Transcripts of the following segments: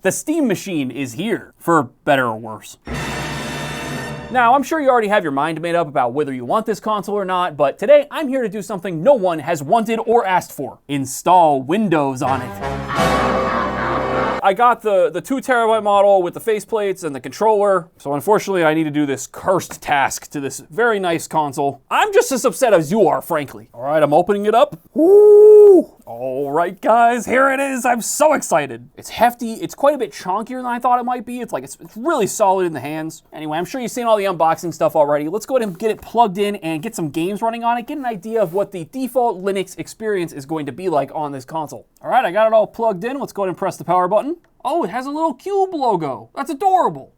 The Steam Machine is here, for better or worse. Now, I'm sure you already have your mind made up about whether you want this console or not, but today I'm here to do something no one has wanted or asked for. Install Windows on it. I got the 2TB model with the faceplates and the controller, so unfortunately I need to do this cursed task to this very nice console. I'm just as upset as you are, frankly. All right, I'm opening it up. Woo! All right, guys, here it is. I'm so excited. It's hefty. It's quite a bit chunkier than I thought it might be. It's really solid in the hands. Anyway, I'm sure you've seen all the unboxing stuff already. Let's go ahead and get it plugged in and get some games running on it, get an idea of what the default Linux experience is going to be like on this console. All right, I got it all plugged in. Let's go ahead and press the power button. Oh, it has a little cube logo. That's adorable.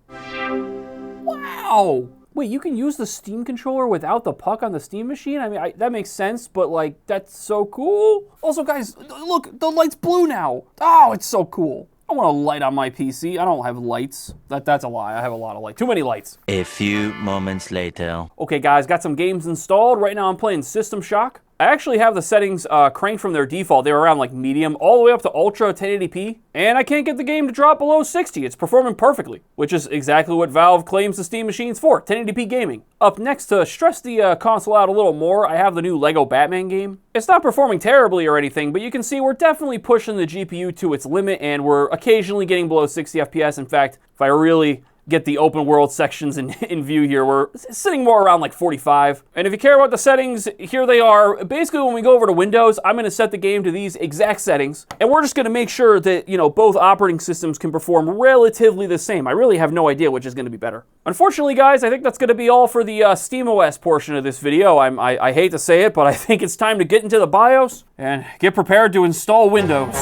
Wow. Wait, you can use the Steam controller without the puck on the Steam machine? I mean, that makes sense, but like, that's so cool. Also, guys, look, the light's blue now. Oh, it's so cool. I want a light on my PC. I don't have lights. That's a lie. I have a lot of lights. Too many lights. A few moments later. Okay, guys, got some games installed. Right now I'm playing System Shock. I actually have the settings cranked from their default. They were around like medium all the way up to ultra 1080p. And I can't get the game to drop below 60. It's performing perfectly, which is exactly what Valve claims the Steam machine's for, 1080p gaming. Up next, to stress the console out a little more, I have the new Lego Batman game. It's not performing terribly or anything, but you can see we're definitely pushing the GPU to its limit, and we're occasionally getting below 60 FPS. In fact, if I really get the open world sections in view here, we're sitting more around like 45. And if you care about the settings, here they are. Basically, when we go over to Windows, I'm going to set the game to these exact settings, and we're just going to make sure that, you know, both operating systems can perform relatively the same. I really have no idea which is going to be better. Unfortunately, guys, I think that's going to be all for the SteamOS portion of this video. I hate to say it, but I think it's time to get into the BIOS and get prepared to install Windows.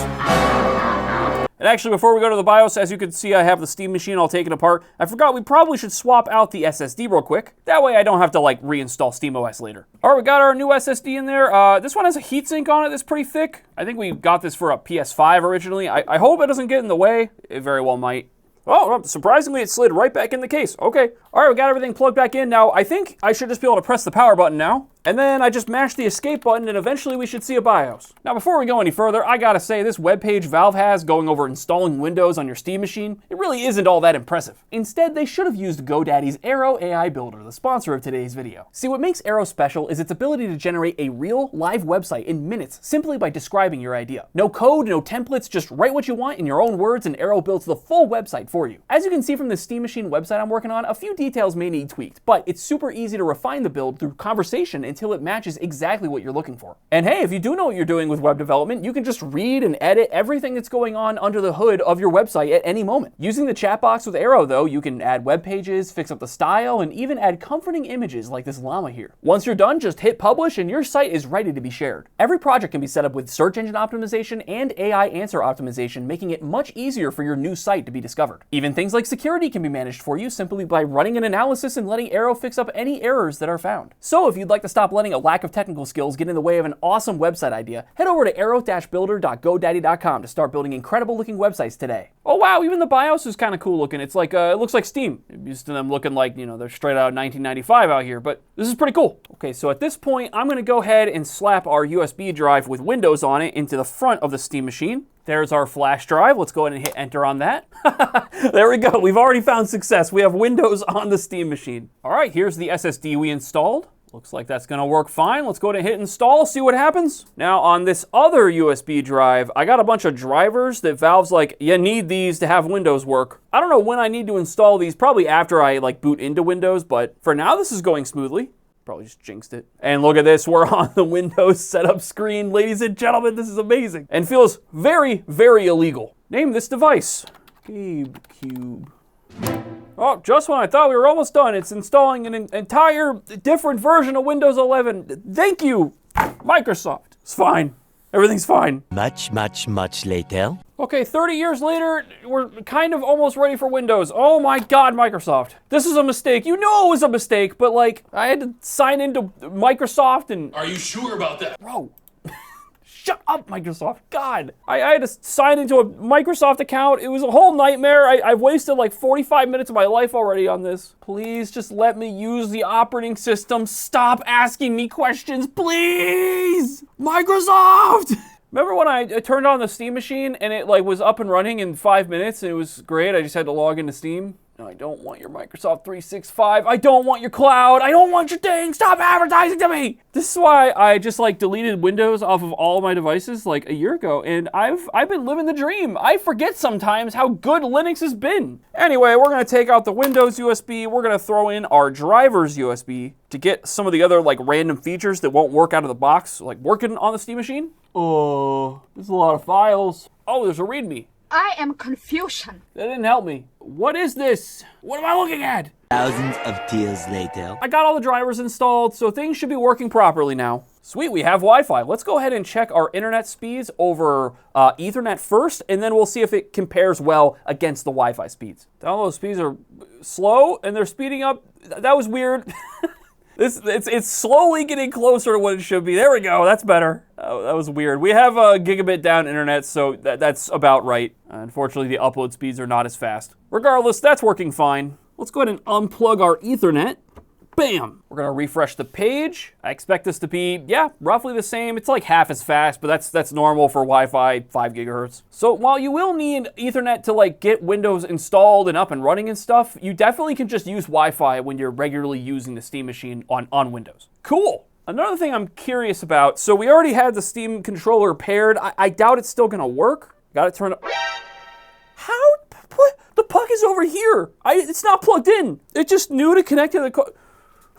And actually, before we go to the BIOS, as you can see, I have the Steam machine all taken apart. I forgot we probably should swap out the SSD real quick. That way I don't have to like reinstall SteamOS later. All right, we got our new SSD in there. This one has a heatsink on it that's pretty thick. I think we got this for a PS5 originally. I hope it doesn't get in the way. It very well might. Oh, surprisingly, it slid right back in the case. Okay. All right, we got everything plugged back in. Now, I think I should just be able to press the power button now. And then I just mash the escape button, and eventually we should see a BIOS. Now, before we go any further, I gotta say, this webpage Valve has going over installing Windows on your Steam machine, it really isn't all that impressive. Instead, they should have used GoDaddy's Arrow AI Builder, the sponsor of today's video. See, what makes Arrow special is its ability to generate a real, live website in minutes simply by describing your idea. No code, no templates, just write what you want in your own words, and Arrow builds the full website for you. As you can see from the Steam machine website I'm working on, a few details may need tweaked, but it's super easy to refine the build through conversation until it matches exactly what you're looking for. And hey, if you do know what you're doing with web development, you can just read and edit everything that's going on under the hood of your website at any moment. Using the chat box with Arrow, though, you can add web pages, fix up the style, and even add comforting images like this llama here. Once you're done, just hit publish and your site is ready to be shared. Every project can be set up with search engine optimization and AI answer optimization, making it much easier for your new site to be discovered. Even things like security can be managed for you simply by running an analysis and letting Arrow fix up any errors that are found. So if you'd like to stop letting a lack of technical skills get in the way of an awesome website idea, head over to arrow-builder.godaddy.com to start building incredible looking websites today. Oh wow, even the BIOS is kind of cool looking. It's like, it looks like Steam. I'm used to them looking like, you know, they're straight out of 1995 out here, but this is pretty cool. Okay, so at this point, I'm gonna go ahead and slap our USB drive with Windows on it into the front of the Steam machine. There's our flash drive. Let's go ahead and hit enter on that. There we go. We've already found success. We have Windows on the Steam machine. All right, here's the SSD we installed. Looks like that's gonna work fine. Let's go ahead and hit install, see what happens. Now on this other USB drive, I got a bunch of drivers that Valve's like, you need these to have Windows work. I don't know when I need to install these, probably after I like boot into Windows, but for now this is going smoothly. Probably just jinxed it. And look at this, we're on the Windows setup screen. Ladies and gentlemen, this is amazing. And feels very, very illegal. Name this device. GameCube. Oh, just when I thought we were almost done, it's installing an entire different version of Windows 11. Thank you, Microsoft. It's fine. Everything's fine. Much later. Okay, 30 years later, we're kind of almost ready for Windows. Oh my God, Microsoft. This is a mistake. You know it was a mistake, but like, I had to sign into Microsoft and... Are you sure about that? Bro. Shut up, Microsoft. God. I had to sign into a Microsoft account. It was a whole nightmare. I've wasted like 45 minutes of my life already on this. Please just let me use the operating system. Stop asking me questions, please. Microsoft. Remember when I turned on the Steam machine and it like was up and running in 5 minutes and it was great? I just had to log into Steam. No, I don't want your Microsoft 365. I don't want your cloud. I don't want your thing. Stop advertising to me. This is why I just like deleted Windows off of all of my devices like a year ago, and I've been living the dream. I forget sometimes how good Linux has been. Anyway, we're gonna take out the Windows USB. We're gonna throw in our driver's USB to get some of the other like random features that won't work out of the box, like working on the Steam machine. Oh, there's a lot of files. Oh, there's a README. I am confusion. That didn't help me. What is this? What am I looking at? Thousands of tears later. I got all the drivers installed, so things should be working properly now. Sweet, we have Wi-Fi. Let's go ahead and check our internet speeds over Ethernet first, and then we'll see if it compares well against the Wi-Fi speeds. Download speeds are slow, and they're speeding up. That was weird. It's slowly getting closer to what it should be. There we go, that's better. Oh, that was weird. We have a gigabit down internet, so that's about right. Unfortunately, the upload speeds are not as fast. Regardless, that's working fine. Let's go ahead and unplug our Ethernet. Bam! We're gonna refresh the page. I expect this to be, yeah, roughly the same. It's like half as fast, but that's normal for Wi-Fi 5 gigahertz. So while you will need Ethernet to like get Windows installed and up and running and stuff, you definitely can just use Wi-Fi when you're regularly using the Steam machine on Windows. Cool! Another thing I'm curious about, so we already had the Steam controller paired. I doubt it's still gonna work. Got it turned up. How? The puck is over here. It's not plugged in. It just knew to connect to the...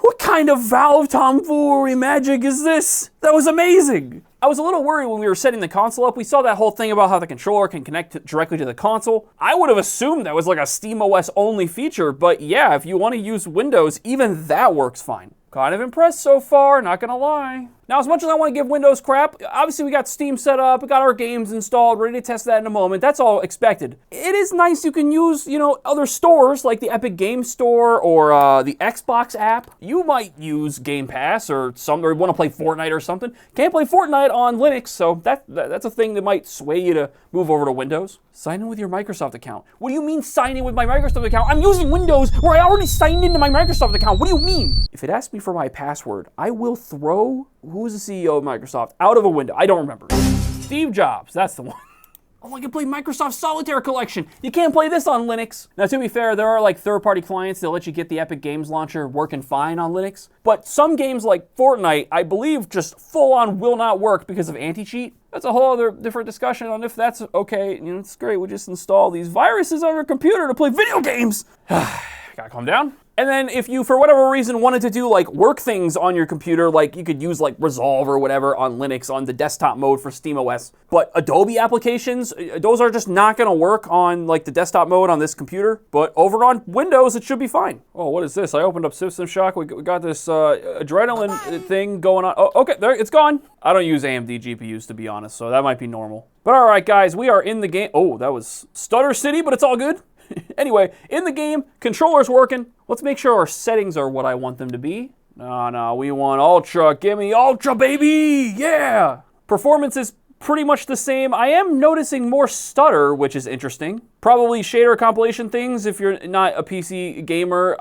What kind of Valve tomfoolery magic is this? That was amazing. I was a little worried when we were setting the console up. We saw that whole thing about how the controller can connect directly to the console. I would have assumed that was like a SteamOS only feature, but yeah, if you want to use Windows, even that works fine. Kind of impressed so far, not gonna lie. Now, as much as I want to give Windows crap, obviously we got Steam set up, we got our games installed, ready to test that in a moment. That's all expected. It is nice you can use, other stores like the Epic Game Store or the Xbox app. You might use Game Pass or want to play Fortnite or something. Can't play Fortnite on Linux, so that's a thing that might sway you to move over to Windows. Sign in with your Microsoft account. What do you mean sign in with my Microsoft account? I'm using Windows where I already signed into my Microsoft account. What do you mean? If it asks me for my password, I will throw who's the CEO of Microsoft out of a window. I don't remember. Steve Jobs, that's the one. Oh, I can play Microsoft Solitaire Collection. You can't play this on Linux. Now, to be fair, there are like third-party clients that let you get the Epic Games Launcher working fine on Linux. But some games like Fortnite, I believe, just full-on will not work because of anti-cheat. That's a whole other different discussion on if that's okay. It's great. We just install these viruses on your computer to play video games. Gotta calm down. And then if you, for whatever reason, wanted to do like work things on your computer, like you could use like Resolve or whatever on Linux on the desktop mode for SteamOS. But Adobe applications, those are just not gonna work on like the desktop mode on this computer. But over on Windows, it should be fine. Oh, what is this? I opened up System Shock. We got this adrenaline thing going on. Oh, okay, there, it's gone. I don't use AMD GPUs, to be honest, so that might be normal. But all right, guys, we are in the game. Oh, that was Stutter City, but it's all good. Anyway, in the game, controller's working. Let's make sure our settings are what I want them to be. No, we want Ultra. Give me Ultra, baby! Yeah! Performance is pretty much the same. I am noticing more stutter, which is interesting. Probably shader compilation things if you're not a PC gamer.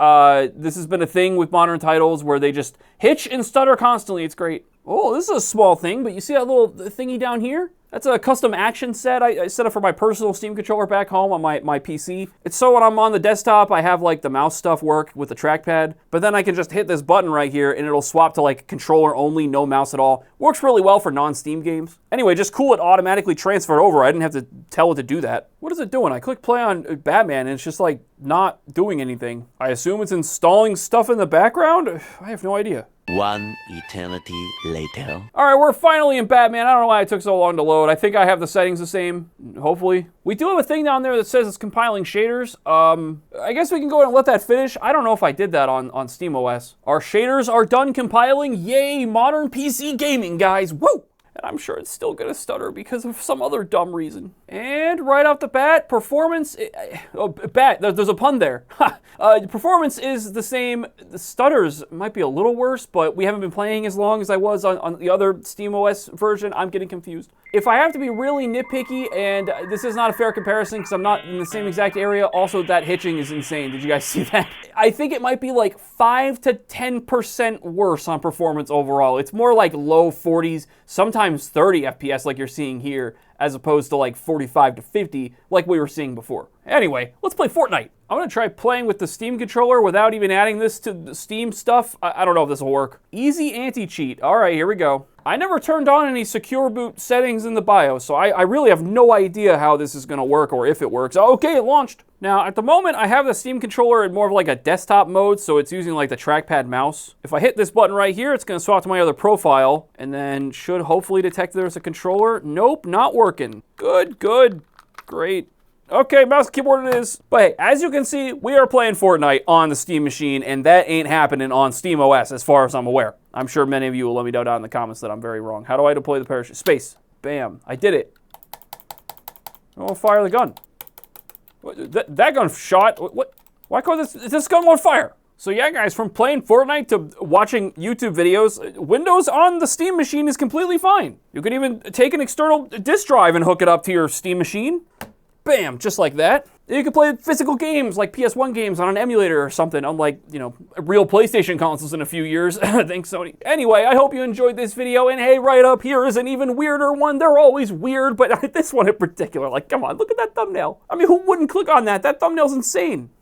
This has been a thing with modern titles where they just hitch and stutter constantly. It's great. Oh, this is a small thing, but you see that little thingy down here? That's a custom action set I set up for my personal Steam controller back home on my PC. It's so when I'm on the desktop, I have like the mouse stuff work with the trackpad, but then I can just hit this button right here and it'll swap to like controller only, no mouse at all. Works really well for non-Steam games. Anyway, just cool it automatically transferred over. I didn't have to tell it to do that. What is it doing? I click play on Batman and it's just like not doing anything. I assume it's installing stuff in the background? I have no idea. One eternity later. All right, we're finally in Batman. I don't know why it took so long to load. I think I have the settings the same, hopefully. We do have a thing down there that says it's compiling shaders. I guess we can go ahead and let that finish. I don't know if I did that on SteamOS. Our shaders are done compiling. Yay, modern PC gaming, guys. Woo! And I'm sure it's still gonna stutter because of some other dumb reason. And right off the bat, performance, there's a pun there. Performance is the same. The stutters might be a little worse, but we haven't been playing as long as I was on the other SteamOS version. I'm getting confused. If I have to be really nitpicky, and this is not a fair comparison because I'm not in the same exact area, also that hitching is insane. Did you guys see that? I think it might be like 5 to 10% worse on performance overall. It's more like low 40s, sometimes times 30 FPS like you're seeing here, as opposed to like 45 to 50 like we were seeing before. Anyway, let's play Fortnite. I'm gonna try playing with the Steam controller without even adding this to the Steam stuff. I don't know if this will work. Easy anti-cheat. All right, here we go. I never turned on any secure boot settings in the BIOS, so I really have no idea how this is gonna work or if it works. Okay, it launched. Now, at the moment, I have the Steam controller in more of like a desktop mode, so it's using like the trackpad mouse. If I hit this button right here, it's gonna swap to my other profile, and then should hopefully detect there's a controller. Nope, not working. Good, great. Okay, mouse keyboard it is. But hey, as you can see, we are playing Fortnite on the Steam machine, and that ain't happening on Steam OS as far as I'm aware. I'm sure many of you will let me know down in the comments that I'm very wrong. How do I deploy the parachute? Space. Bam. I did it. Oh, fire the gun. That gun shot. What? Why can't this gun won't fire? So yeah, guys, from playing Fortnite to watching YouTube videos, Windows on the Steam machine is completely fine. You can even take an external disk drive and hook it up to your Steam machine. Bam, just like that. You can play physical games like PS1 games on an emulator or something, unlike, you know, real PlayStation consoles in a few years. Thanks, Sony. Anyway, I hope you enjoyed this video, and hey, right up here is an even weirder one. They're always weird, but this one in particular, like, come on, look at that thumbnail. I mean, who wouldn't click on that? That thumbnail's insane.